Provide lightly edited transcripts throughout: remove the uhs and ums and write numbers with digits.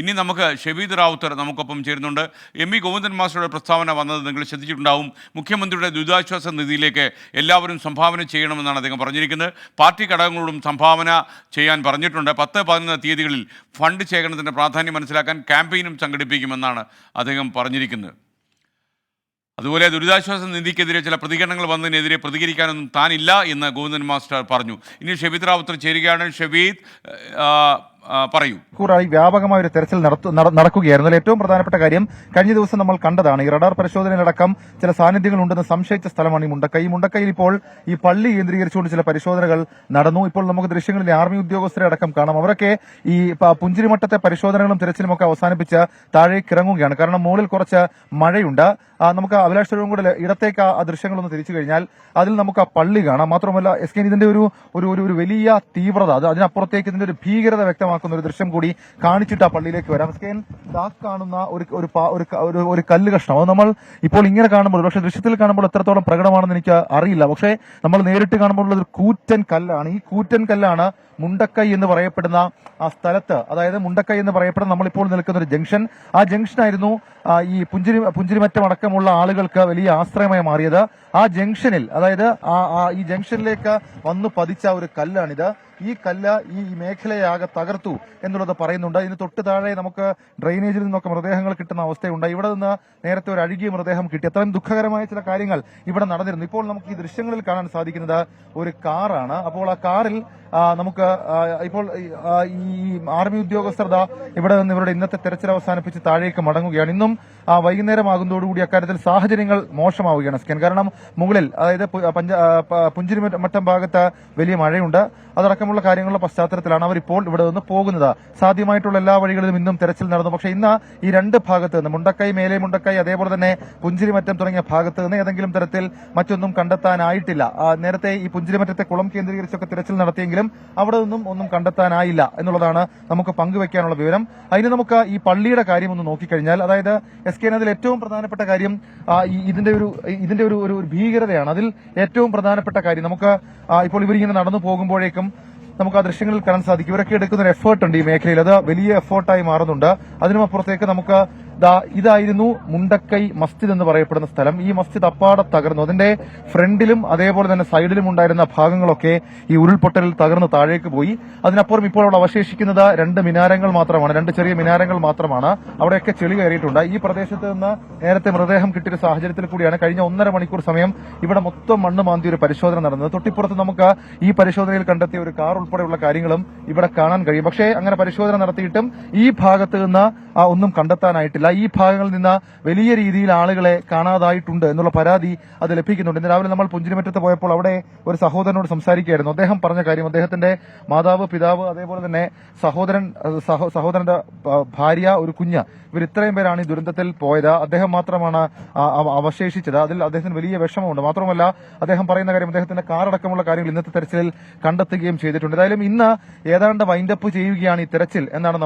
ഇനി നമുക്ക് ഷെബീദ് റാവുത്തർ നമുക്കൊപ്പം ചേരുന്നുണ്ട്. എം.വി. ഗോവിന്ദൻ മാസ്റ്ററുടെ പ്രസ്താവന വന്നത് നിങ്ങൾ ശ്രദ്ധിച്ചിട്ടുണ്ടാവും. മുഖ്യമന്ത്രിയുടെ ദുരിതാശ്വാസ നിധിയിലേക്ക് എല്ലാവരും സംഭാവന ചെയ്യണമെന്നാണ് അദ്ദേഹം പറഞ്ഞിരിക്കുന്നത്. പാർട്ടി ഘടകങ്ങളോടും സംഭാവന ചെയ്യാൻ പറഞ്ഞിട്ടുണ്ട്. 10-11 തീയതികളിൽ ഫണ്ട് ശേഖരണത്തിൻ്റെ പ്രാധാന്യം മനസ്സിലാക്കാൻ ക്യാമ്പയിനും സംഘടിപ്പിക്കുമെന്നാണ് അദ്ദേഹം പറഞ്ഞിരിക്കുന്നത്. അതുപോലെ ദുരിതാശ്വാസ നിധിക്കെതിരെ ചില പ്രതികരണങ്ങൾ വന്നതിനെതിരെ പ്രതികരിക്കാനൊന്നും താനില്ല എന്ന് ഗോവിന്ദൻ മാസ്റ്റർ പറഞ്ഞു. ഇനി ഷെബീദ് റാവുത്തർ ചേരുകയാണ്. ഷെബീദ്, പറയൂ. വ്യാപകമായ ഒരു തെരച്ചിൽ നടക്കുകയായിരുന്നു. അതിൽ ഏറ്റവും പ്രധാനപ്പെട്ട കാര്യം കഴിഞ്ഞ ദിവസം നമ്മൾ കണ്ടതാണ്. ഈ റഡാർ പരിശോധനയിലടക്കം ചില സാന്നിധ്യങ്ങൾ ഉണ്ടെന്ന് സംശയിച്ച സ്ഥലമാണ് ഈ മുണ്ടക്കൈ. ഈ മുണ്ടക്കൈയിൽ ഇപ്പോൾ ഈ പള്ളി കേന്ദ്രീകരിച്ചുകൊണ്ട് ചില പരിശോധനകൾ നടന്നു. ഇപ്പോൾ നമുക്ക് ദൃശ്യങ്ങളിൽ ആർമി ഉദ്യോഗസ്ഥരെ അടക്കം കാണാം. അവരൊക്കെ ഈ പുഞ്ചിരിമട്ടത്തെ പരിശോധനകളും തെരച്ചിലും ഒക്കെ അവസാനിപ്പിച്ച് താഴേക്ക് ഇറങ്ങുകയാണ്. കാരണം മുകളിൽ കുറച്ച് മഴയുണ്ട്. നമുക്ക് അഭിലാഷ് സ്വരൂപം കൂടെ ഇടത്തേക്ക് ആ ദൃശ്യങ്ങളൊന്ന് തിരിച്ചു കഴിഞ്ഞാൽ അതിൽ നമുക്ക് ആ പള്ളി കാണാം. മാത്രമല്ല ഇതിന്റെ ഒരു വലിയ തീവ്രത, അതിനപ്പുറത്തേക്ക് ഇതിന്റെ ഒരു ഭീകരത വ്യക്തമാക്കുന്ന ഒരു ദൃശ്യം കൂടി കാണിച്ചിട്ട് ആ പള്ളിയിലേക്ക് വരാം. കാണുന്ന ഒരു കല്ല് കഷ്ണം, അത് നമ്മൾ ഇപ്പോൾ ഇങ്ങനെ കാണുമ്പോൾ, പക്ഷെ ദൃശ്യത്തിൽ കാണുമ്പോൾ എത്രത്തോളം പ്രകടമാണെന്ന് എനിക്ക് അറിയില്ല. പക്ഷേ നമ്മൾ നേരിട്ട് കാണുമ്പോൾ ഒരു കൂറ്റൻ കല്ലാണ്. ഈ കൂറ്റൻ കല്ലാണ് മുണ്ടക്കൈ എന്ന് പറയപ്പെടുന്ന ആ സ്ഥലത്ത്, അതായത് മുണ്ടക്കൈ എന്ന് പറയപ്പെടുന്ന നമ്മളിപ്പോൾ നിൽക്കുന്ന ഒരു ജംഗ്ഷൻ, ആ ജംഗ്ഷനായിരുന്നു ഈ പുഞ്ചിരിമറ്റം അടക്കമുള്ള ആളുകൾക്ക് വലിയ ആശ്രയമായി മാറിയത്. ആ ജംഗ്ഷനിൽ, അതായത് ഈ ജംഗ്ഷനിലേക്ക് വന്നു പതിച്ച ഒരു കല്ലാണിത്. ഈ കല്ല് ഈ മേഖലയാകെ തകർത്തു എന്നുള്ളത് പറയുന്നുണ്ട്. ഇതിന് തൊട്ട് താഴെ നമുക്ക് ഡ്രെയിനേജിൽ നിന്നൊക്കെ മൃതദേഹങ്ങൾ കിട്ടുന്ന അവസ്ഥയുണ്ട്. ഇവിടെ നിന്ന് നേരത്തെ ഒരു അഴുകിയ മൃതദേഹം കിട്ടി. അത്രയും ദുഃഖകരമായ ചില കാര്യങ്ങൾ ഇവിടെ നടന്നിരുന്നു. ഇപ്പോൾ നമുക്ക് ഈ ദൃശ്യങ്ങളിൽ കാണാൻ സാധിക്കുന്നത് ഒരു കാറാണ്. അപ്പോൾ ആ കാറിൽ നമുക്ക് ഇപ്പോൾ ഈ ആർമി ഉദ്യോഗസ്ഥർ ഇവിടെ നിന്ന് ഇവരുടെ ഇന്നത്തെ തെരച്ചിൽ അവസാനിപ്പിച്ച് താഴേക്ക് മടങ്ങുകയാണ്. ഇന്നും വൈകുന്നേരമാകുന്നതോടുകൂടി അക്കാര്യത്തിൽ സാഹചര്യങ്ങൾ മോശമാവുകയാണ്. കാരണം മുകളിൽ, അതായത് പുഞ്ചിരിമറ്റം ഭാഗത്ത് വലിയ മഴയുണ്ട്. അതടക്കമുള്ള കാര്യങ്ങളുടെ പശ്ചാത്തലത്തിലാണ് അവരിപ്പോൾ ഇവിടെ നിന്ന് പോകുന്നത്. സാധ്യമായിട്ടുള്ള എല്ലാ വഴികളിലും ഇന്നും തെരച്ചിൽ നടന്നു. പക്ഷേ ഇന്ന് ഈ രണ്ട് ഭാഗത്ത് നിന്ന്, മുണ്ടക്കൈ, മേലെ മുണ്ടക്കൈ, അതേപോലെ തന്നെ പുഞ്ചിരിമറ്റം തുടങ്ങിയ ഭാഗത്ത് നിന്ന് ഏതെങ്കിലും തരത്തിൽ മറ്റൊന്നും കണ്ടെത്താനായിട്ടില്ല. നേരത്തെ ഈ പുഞ്ചിരിമറ്റത്തെ കുളം കേന്ദ്രീകരിച്ചൊക്കെ തെരച്ചിൽ നടത്തിയെങ്കിലും അവിടെ നിന്നും ഒന്നും കണ്ടെത്താനായില്ല എന്നുള്ളതാണ് നമുക്ക് പങ്കുവെക്കാനുള്ള വിവരം. അതിന് നമുക്ക് ഈ പള്ളിയുടെ കാര്യം ഒന്ന് നോക്കിക്കഴിഞ്ഞാൽ, അതായത് അതിൽ ഏറ്റവും പ്രധാനപ്പെട്ട കാര്യം ഇതിന്റെ ഒരു ഭീകരതയാണ്. അതിൽ ഏറ്റവും പ്രധാനപ്പെട്ട കാര്യം, നമുക്ക് ഇപ്പോൾ ഇവരിങ്ങനെ നടന്നു പോകുമ്പോഴേക്കും നമുക്ക് ആ ദൃശ്യങ്ങളിൽ കാണാൻ സാധിക്കും. ഇവരൊക്കെ എടുക്കുന്ന ഒരു എഫേർട്ട് ഉണ്ട് ഈ മേഖലയിൽ. അത് വലിയ എഫേർട്ടായി മാറുന്നുണ്ട്. അതിനുമപ്പുറത്തേക്ക് നമുക്ക് ഇതായിരുന്നു മുണ്ടക്കൈ മസ്ജിദ് എന്ന് പറയപ്പെടുന്ന സ്ഥലം. ഈ മസ്ജിദ് അപ്പാടെ തകർന്നു. അതിന്റെ ഫ്രണ്ടിലും അതേപോലെ തന്നെ സൈഡിലും ഉണ്ടായിരുന്ന ഭാഗങ്ങളൊക്കെ ഈ ഉരുൾപൊട്ടലിൽ തകർന്ന് താഴേക്ക് പോയി. അതിനപ്പുറം ഇപ്പോൾ അവിടെ അവശേഷിക്കുന്നത് രണ്ട് മിനാരങ്ങൾ മാത്രമാണ്, രണ്ട് ചെറിയ മിനാരങ്ങൾ മാത്രമാണ്. അവിടെയൊക്കെ ചെളി കയറിയിട്ടുണ്ട്. ഈ പ്രദേശത്ത് നിന്ന് നേരത്തെ മൃതദേഹം കിട്ടിയ സാഹചര്യത്തിൽ കൂടിയാണ് കഴിഞ്ഞ 1.5 മണിക്കൂർ സമയം ഇവിടെ മൊത്തം മണ്ണ് മാന്തി ഒരു പരിശോധന നടന്നത്. തൊട്ടിപ്പുറത്ത് നമുക്ക് ഈ പരിശോധനയിൽ കണ്ടെത്തിയ ഒരു കാർ ഉൾപ്പെടെയുള്ള കാര്യങ്ങളും ഇവിടെ കാണാൻ കഴിയും. പക്ഷേ അങ്ങനെ പരിശോധന നടത്തിയിട്ടും ഈ ഭാഗത്ത് നിന്ന് ഒന്നും കണ്ടെത്താനായിട്ടില്ല. ഈ ഭാഗങ്ങളിൽ നിന്ന് വലിയ രീതിയിൽ ആളുകളെ കാണാതായിട്ടുണ്ട് എന്നുള്ള പരാതി അത് ലഭിക്കുന്നുണ്ട്. ഇന്ന് രാവിലെ നമ്മൾ പുഞ്ചിരിമറ്റത്ത് പോയപ്പോൾ അവിടെ ഒരു സംസാരിക്കുകയായിരുന്നു. അദ്ദേഹം പറഞ്ഞ കാര്യം, അദ്ദേഹത്തിന്റെ മാതാവ്, പിതാവ്, അതേപോലെ തന്നെ സഹോദരന്റെ ഭാര്യ, ഒരു കുഞ്ഞ്, ഇവർ ഇത്രയും പേരാണ് ഈ ദുരന്തത്തിൽ പോയത്. അദ്ദേഹം മാത്രമാണ് അവശേഷിച്ചത്. അതിൽ അദ്ദേഹത്തിന് വലിയ വിഷമമുണ്ട്. മാത്രമല്ല അദ്ദേഹം പറയുന്ന കാര്യം, അദ്ദേഹത്തിന്റെ കാറടക്കമുള്ള കാര്യങ്ങൾ ഇന്നത്തെ തെരച്ചിലിൽ കണ്ടെത്തുകയും ചെയ്തിട്ടുണ്ട്. ഏതായാലും ഇന്ന് ഏതാണ്ട് വൈൻഡപ്പ് ചെയ്യുകയാണ് ഈ തെരച്ചിൽ എന്നാണ്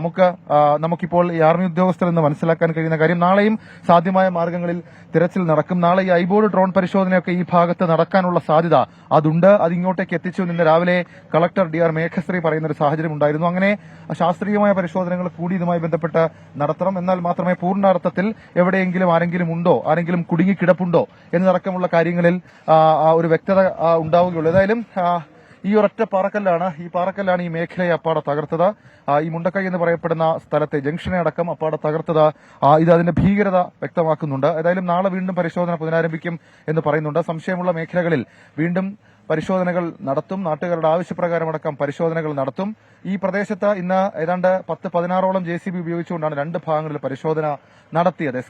നമുക്കിപ്പോൾ ഈ ആർമി ഉദ്യോഗസ്ഥർ എന്ന് മനസ്സിലാക്കാൻ കഴിയുന്ന കാര്യം. നാളെയും സാധ്യമായ മാർഗങ്ങളിൽ തിരച്ചിൽ നടക്കും. നാളെ ഈ ഐബോർഡ് ഡ്രോൺ പരിശോധനയൊക്കെ ഈ ഭാഗത്ത് നടക്കാനുള്ള സാധ്യത അതുണ്ട്. അത് ഇങ്ങോട്ടേക്ക് എത്തിച്ചു ഇന്ന് രാവിലെ കളക്ടർ DR മേഘശ്രീ പറയുന്ന ഒരു സാഹചര്യം ഉണ്ടായിരുന്നു. അങ്ങനെ ശാസ്ത്രീയമായ പരിശോധനകൾ കൂടി ഇതുമായി ബന്ധപ്പെട്ട് നടത്തണം. എന്നാൽ മാത്രമേ പൂർണ്ണാർത്ഥത്തിൽ എവിടെയെങ്കിലും ആരെങ്കിലും ഉണ്ടോ, ആരെങ്കിലും കുടുങ്ങിക്കിടപ്പുണ്ടോ എന്നതടക്കമുള്ള കാര്യങ്ങളിൽ ഒരു വ്യക്തത ഉണ്ടാവുകയുള്ളൂ. ഏതായാലും ഈ ഒരൊറ്റ പാറക്കല്ലാണ് ഈ മേഖലയെ അപ്പാടെ തകർത്തത്. ഈ മുണ്ടക്കൈ എന്ന് പറയപ്പെടുന്ന സ്ഥലത്തെ ജംഗ്ഷനെ അടക്കം അപ്പാടെ തകർത്തത് ഇത് അതിന്റെ ഭീകരത വ്യക്തമാക്കുന്നുണ്ട്. ഏതായാലും നാളെ വീണ്ടും പരിശോധന പുനരാരംഭിക്കും എന്ന് പറയുന്നുണ്ട്. സംശയമുള്ള മേഖലകളിൽ വീണ്ടും പരിശോധനകൾ നടത്തും. നാട്ടുകാരുടെ ആവശ്യപ്രകാരമടക്കം പരിശോധനകൾ നടത്തും. ഈ പ്രദേശത്ത് ഇന്ന് ഏതാണ്ട് 10-16ഓളം JCB ഉപയോഗിച്ചുകൊണ്ടാണ് രണ്ട് ഭാഗങ്ങളിൽ പരിശോധന നടത്തിയത്.